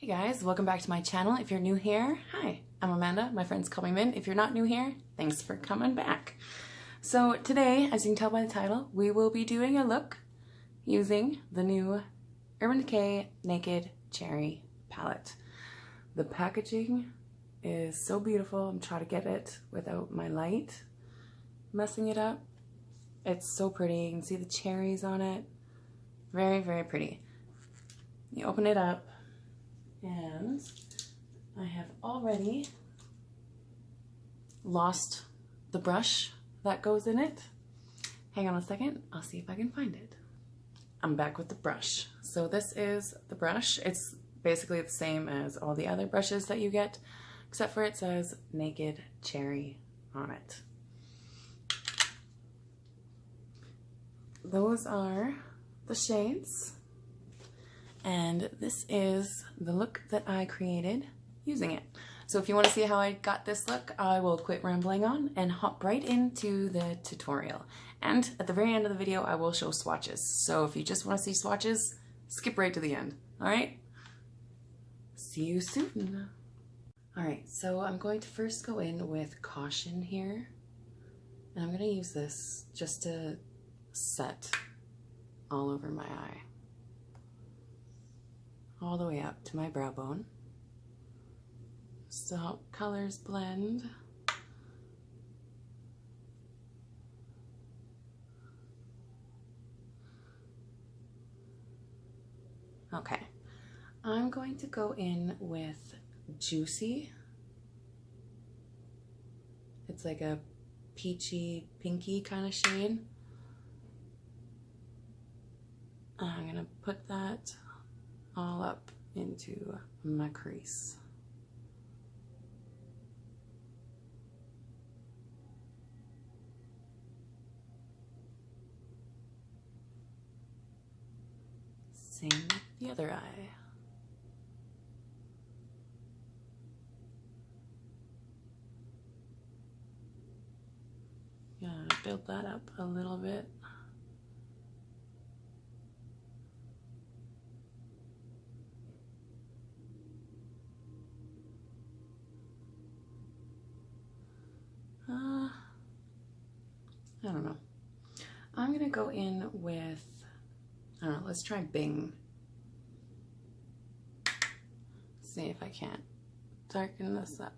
Hey guys, welcome back to my channel. If you're new here, hi, I'm Amanda. My friends call me Min. If you're not new here, thanks for coming back. So today, as you can tell by the title, we will be doing a look using the new Urban Decay Naked Cherry palette. The packaging is so beautiful. I'm trying to get it without my light messing it up. It's so pretty. You can see the cherries on it. Very, very pretty. You open it up, and I have already lost the brush that goes in it. Hang on a second, I'll see if I can find it. I'm back with the brush. So this is the brush. It's basically the same as all the other brushes that you get, except for it says Naked Cherry on it. Those are the shades. And this is the look that I created using it. So if you want to see how I got this look, I will quit rambling on and hop right into the tutorial. And at the very end of the video, I will show swatches. So if you just want to see swatches, skip right to the end. All right? See you soon. All right, so I'm going to first go in with caution here. And I'm going to use this just to set all over my eye, all the way up to my brow bone, just to help colors blend. Okay, I'm going to go in with Juicy. It's like a peachy, pinky kind of shade. I'm gonna put that all up into my crease. Same with the other eye. Gonna build that up a little bit. I don't know. I'm gonna go in with, I don't know, let's try Bing. See if I can't darken this up.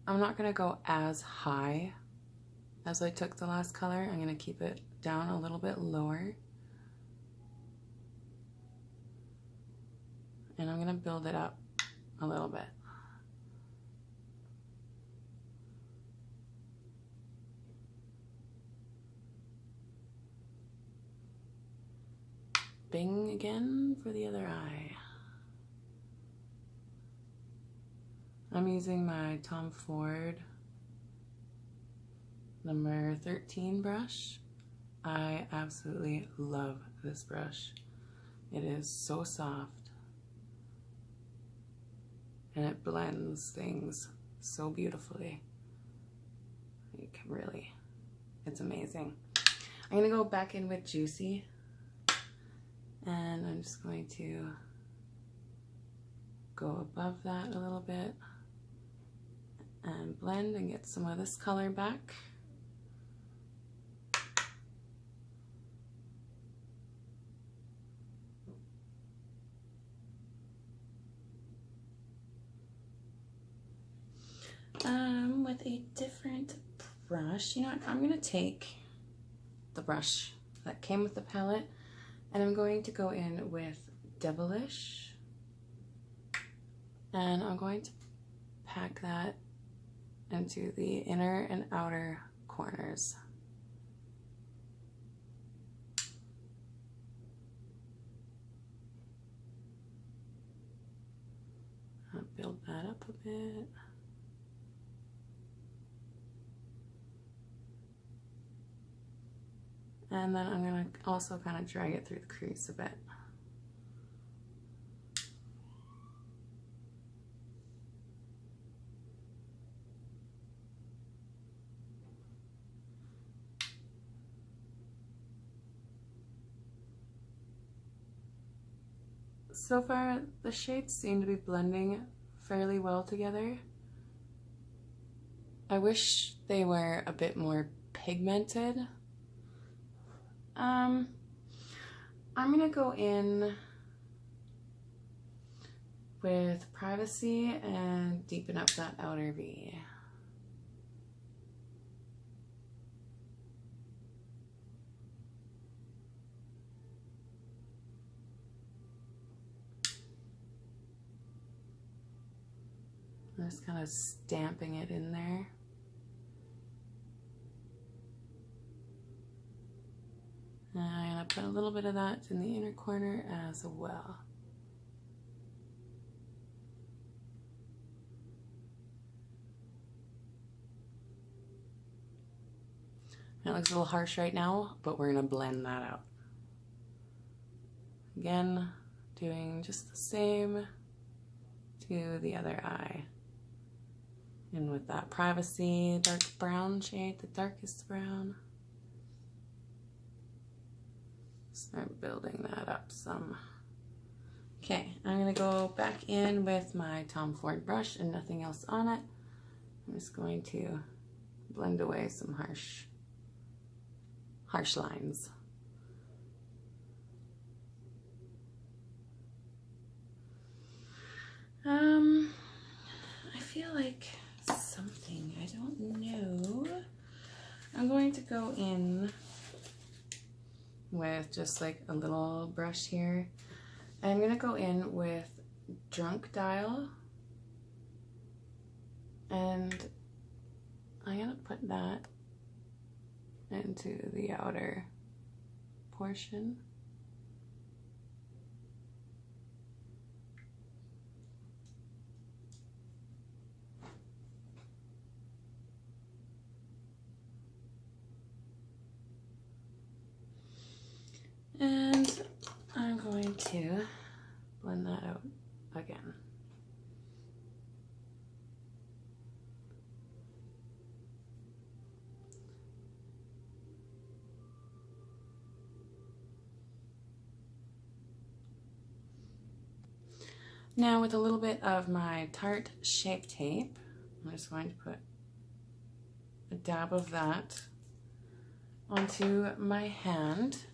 I'm not gonna go as high as I took the last color. I'm gonna keep it down a little bit lower. And I'm gonna build it up a little bit. Bing again for the other eye. I'm using my Tom Ford number 13 brush. I absolutely love this brush. It is so soft and it blends things so beautifully. You can really, it's amazing. I'm gonna go back in with Juicy. And I'm just going to go above that a little bit and blend and get some of this color back. With a different brush, you know what, I'm going to take the brush that came with the palette, and I'm going to go in with Devilish, and I'm going to pack that into the inner and outer corners. I'll build that up a bit. And then I'm going to also kind of drag it through the crease a bit. so far the shades seem to be blending fairly well together. I wish they were a bit more pigmented. I'm gonna go in with Privacy and deepen up that outer V. I'm just kind of stamping it in there. And I'm gonna put a little bit of that in the inner corner as well. It looks a little harsh right now, but we're gonna blend that out. Again, doing just the same to the other eye. And with that Privacy dark brown shade, the darkest brown, start building that up some. Okay, I'm gonna go back in with my Tom Ford brush and nothing else on it. I'm just going to blend away some harsh lines. I feel like something, I don't know. I'm going to go in with just like a little brush here. I'm gonna go in with Drunk Dial, and I'm gonna put that into the outer portion. And I'm going to blend that out again. Now with a little bit of my Tarte Shape Tape, I'm just going to put a dab of that onto my hand,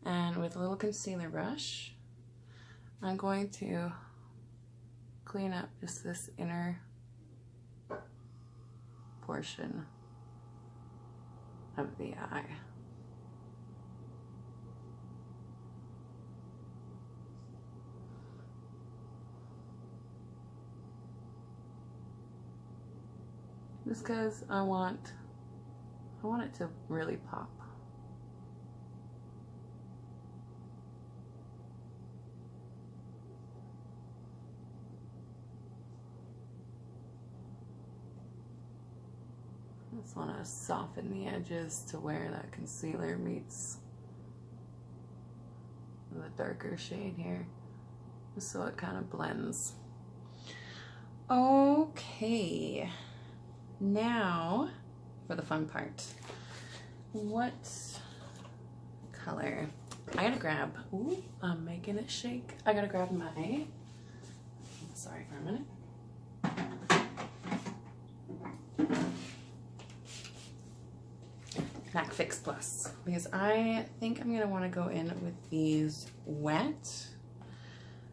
and with a little concealer brush, I'm going to clean up just this inner portion of the eye. Just because I want it to really pop. I just want to soften the edges to where that concealer meets the darker shade here, just so it kind of blends. Okay, now for the fun part. What color? I gotta grab, ooh, I'm making it shake. I gotta grab my, sorry for a minute. MAC Fix Plus, because I think I'm gonna want to go in with these wet.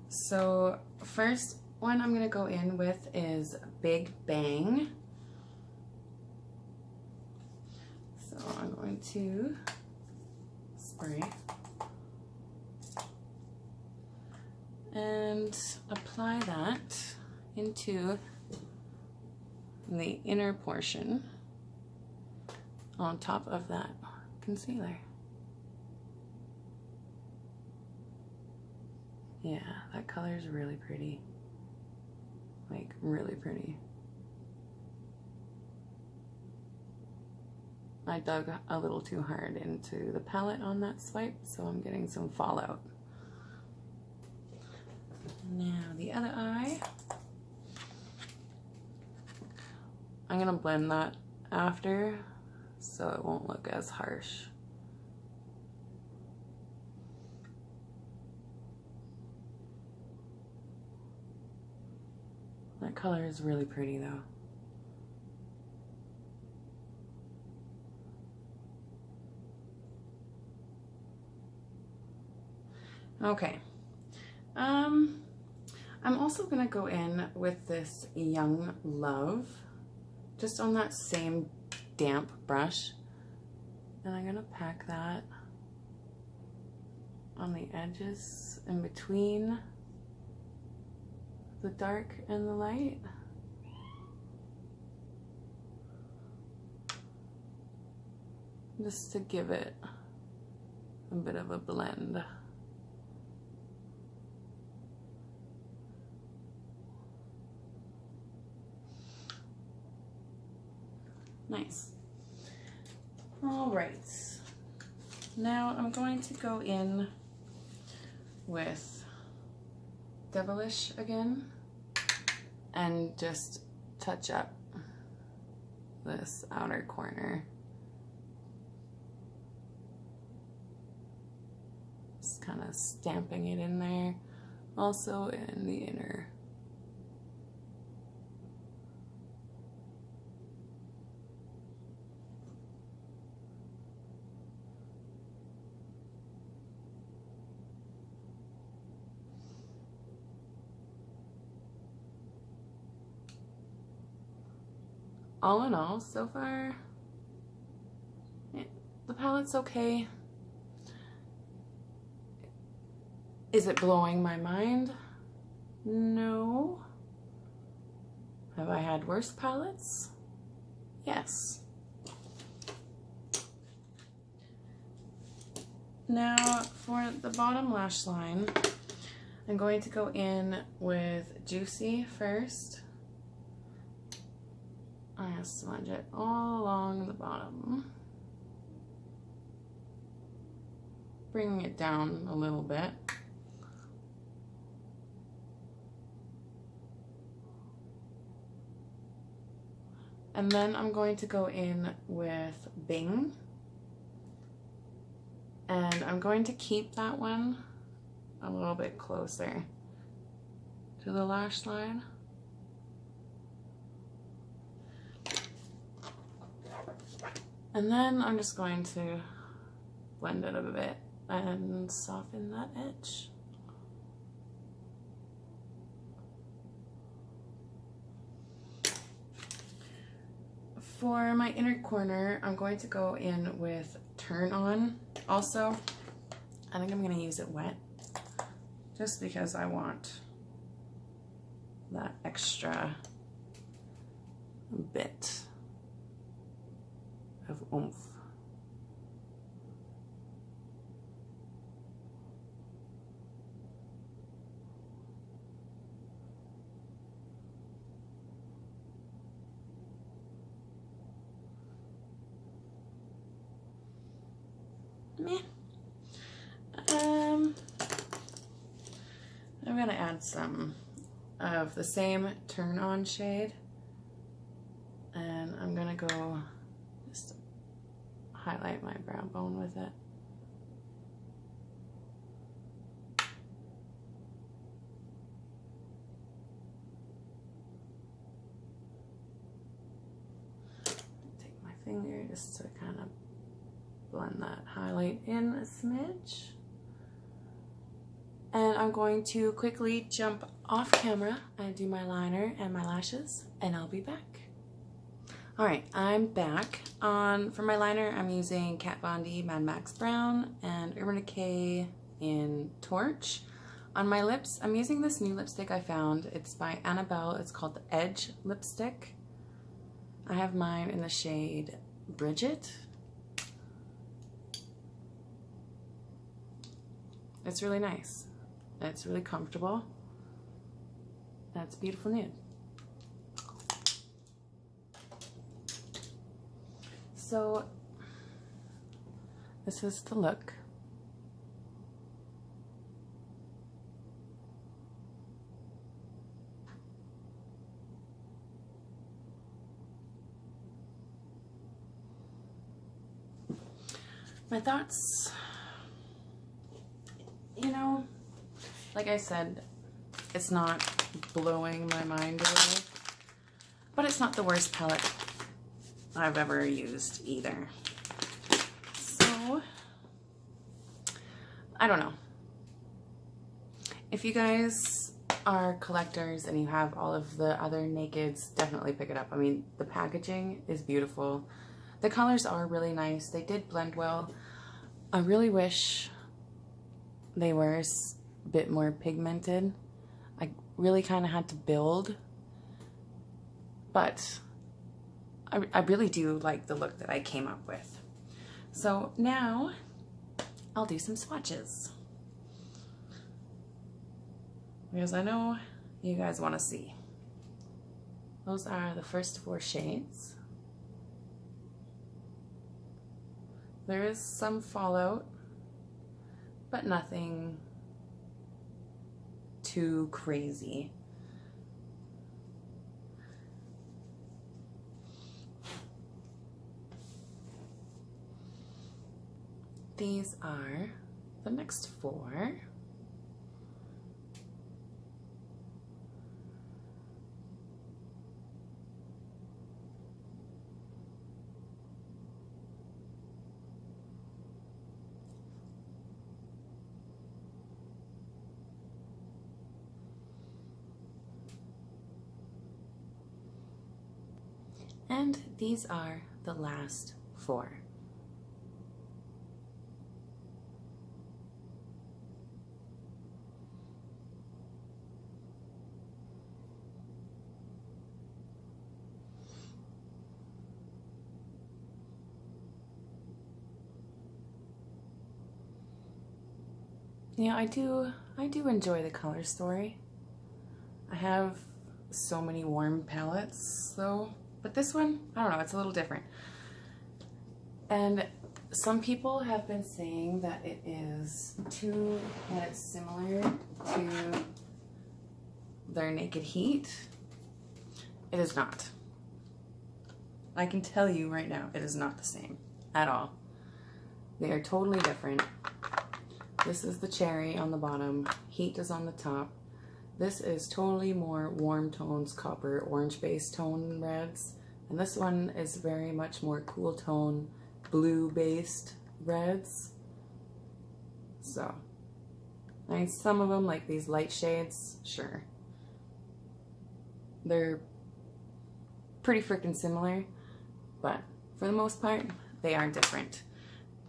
So first one I'm gonna go in with is Big Bang. So I'm going to spray and apply that into the inner portion on top of that concealer. Yeah, that color is really pretty. Like, really pretty. I dug a little too hard into the palette on that swipe, so I'm getting some fallout. Now the other eye. I'm gonna blend that after, so it won't look as harsh. That color is really pretty though. Okay. I'm also gonna go in with this Young Love, just on that same damp brush. And I'm gonna pack that on the edges in between the dark and the light. Just to give it a bit of a blend. Nice. All right. Now I'm going to go in with Devilish again and just touch up this outer corner. Just kind of stamping it in there, also in the inner. All in all, so far, the palette's okay. Is it blowing my mind? No. Have I had worse palettes? Yes. Now, for the bottom lash line, I'm going to go in with Juicy first. I'm going to smudge it all along the bottom, bringing it down a little bit. And then I'm going to go in with Bing, and I'm going to keep that one a little bit closer to the lash line. And then I'm just going to blend it a bit and soften that edge. For my inner corner, I'm going to go in with Turn On. Also, I think I'm going to use it wet, just because I want that extra bit of oomph. Meh. I'm gonna add some of the same Turn On shade, and I'm gonna go just highlight my brow bone with it. Take my finger just to kind of blend that highlight in a smidge. And I'm going to quickly jump off camera and do my liner and my lashes, and I'll be back. All right, I'm back. For my liner, I'm using Kat Von D Mad Max Brown and Urban Decay in Torch. On my lips, I'm using this new lipstick I found. It's by Annabelle. It's called the Edge Lipstick. I have mine in the shade Bridget. It's really nice. It's really comfortable. That's a beautiful nude. So this is the look. My thoughts, you know, like I said, it's not blowing my mind away. But it's not the worst palette I've ever used either. So, I don't know. If you guys are collectors and you have all of the other Nakeds, definitely pick it up. I mean, the packaging is beautiful. The colors are really nice. They did blend well. I really wish they were a bit more pigmented. I really kind of had to build, but I really do like the look that I came up with. So now I'll do some swatches, because I know you guys want to see. Those are the first 4 shades. There is some fallout, but nothing too crazy. These are the next 4. And these are the last 4. Yeah, I do enjoy the color story. I have so many warm palettes though, but this one, I don't know, it's a little different. And some people have been saying that it's similar to their Naked Heat. It is not. I can tell you right now, it is not the same at all. They are totally different. This is the cherry on the bottom, Heat is on the top. This is totally more warm tones, copper, orange-based tone reds. And this one is very much more cool tone, blue-based reds. So, I mean, some of them, like these light shades, sure. They're pretty freaking similar, but for the most part, they are different.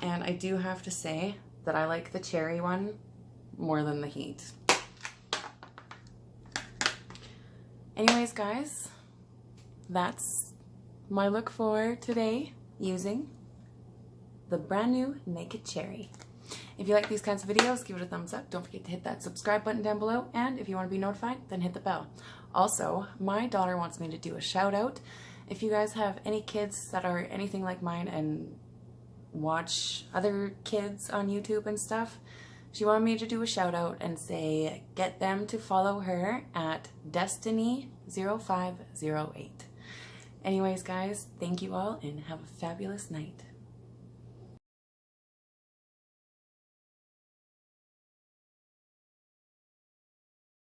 And I do have to say that I like the cherry one more than the Heat. Anyways, guys, that's my look for today using the brand new Naked Cherry. If you like these kinds of videos, give it a thumbs up. Don't forget to hit that subscribe button down below. And if you want to be notified, then hit the bell. Also, my daughter wants me to do a shout out. If you guys have any kids that are anything like mine and watch other kids on YouTube and stuff, she wanted me to do a shout out and say get them to follow her at Destiny0508. Anyways, guys, thank you all and have a fabulous night.